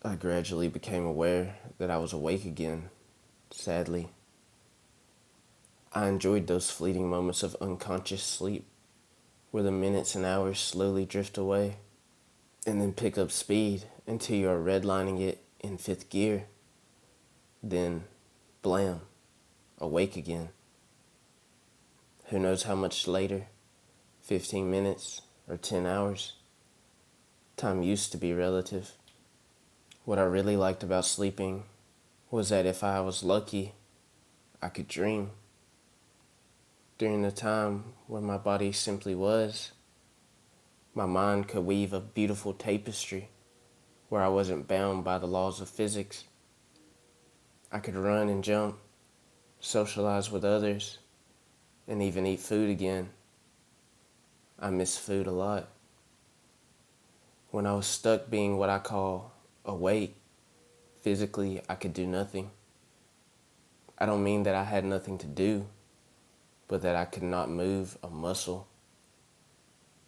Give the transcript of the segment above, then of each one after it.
I gradually became aware that I was awake again, sadly. I enjoyed those fleeting moments of unconscious sleep where the minutes and hours slowly drift away and then pick up speed until you are redlining it in fifth gear. Then, blam, awake again. Who knows how much later, 15 minutes or 10 hours. Time used to be relative. What I really liked about sleeping was that if I was lucky, I could dream. During the time when my body simply was, my mind could weave a beautiful tapestry where I wasn't bound by the laws of physics. I could run and jump, socialize with others, and even eat food again. I miss food a lot. When I was stuck being what I call awake, physically I could do nothing. I don't mean that I had nothing to do, but that I could not move a muscle.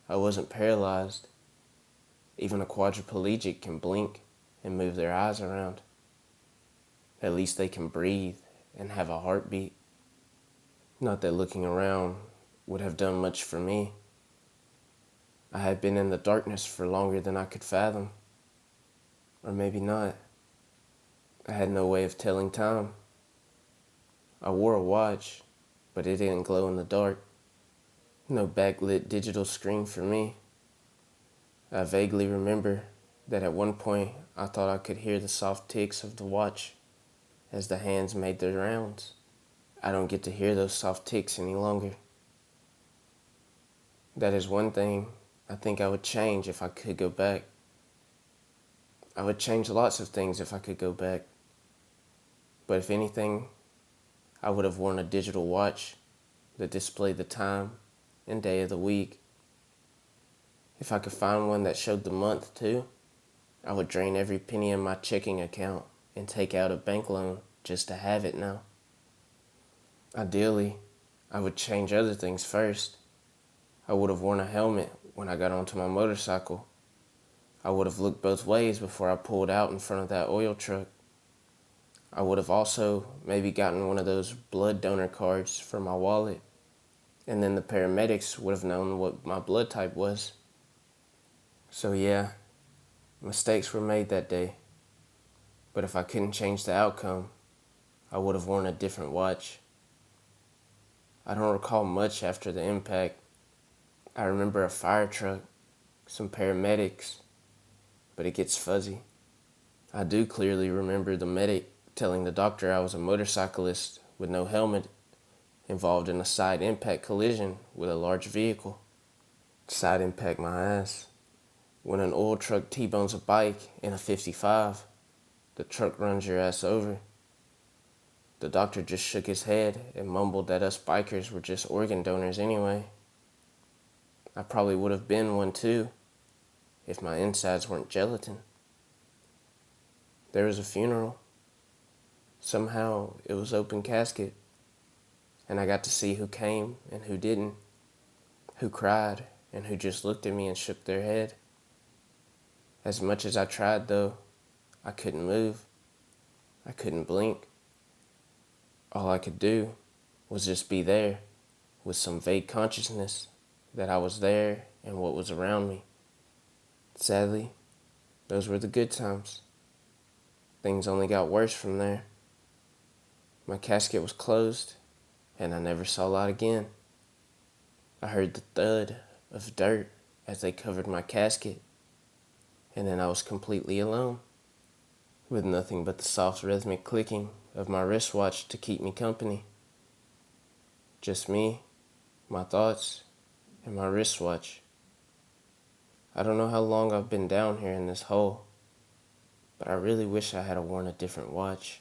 I wasn't paralyzed. Even a quadriplegic can blink and move their eyes around. At least they can breathe and have a heartbeat. Not that looking around would have done much for me. I had been in the darkness for longer than I could fathom. Or maybe not. I had no way of telling time. I wore a watch, but it didn't glow in the dark. No backlit digital screen for me. I vaguely remember that at one point I thought I could hear the soft ticks of the watch as the hands made their rounds. I don't get to hear those soft ticks any longer. That is one thing I think I would change if I could go back. I would change lots of things if I could go back. But if anything, I would have worn a digital watch that displayed the time and day of the week. If I could find one that showed the month too, I would drain every penny in my checking account and take out a bank loan just to have it now. Ideally, I would change other things first. I would have worn a helmet when I got onto my motorcycle. I would have looked both ways before I pulled out in front of that oil truck. I would have also maybe gotten one of those blood donor cards for my wallet, and then the paramedics would have known what my blood type was. So yeah, mistakes were made that day. But if I couldn't change the outcome, I would have worn a different watch. I don't recall much after the impact. I remember a fire truck, some paramedics, but it gets fuzzy. I do clearly remember the medic telling the doctor I was a motorcyclist with no helmet involved in a side impact collision with a large vehicle. Side impact my ass. When an oil truck T-bones a bike in a 55, the truck runs your ass over. The doctor just shook his head and mumbled that us bikers were just organ donors anyway. I probably would have been one too, if my insides weren't gelatin. There was a funeral. Somehow it was open casket, and I got to see who came and who didn't, who cried and who just looked at me and shook their head. As much as I tried though, I couldn't move. I couldn't blink. All I could do was just be there with some vague consciousness that I was there and what was around me. Sadly, those were the good times. Things only got worse from there. My casket was closed, and I never saw light again. I heard the thud of dirt as they covered my casket, and then I was completely alone, with nothing but the soft rhythmic clicking of my wristwatch to keep me company. Just me, my thoughts, and my wristwatch. I don't know how long I've been down here in this hole, but I really wish I had worn a different watch.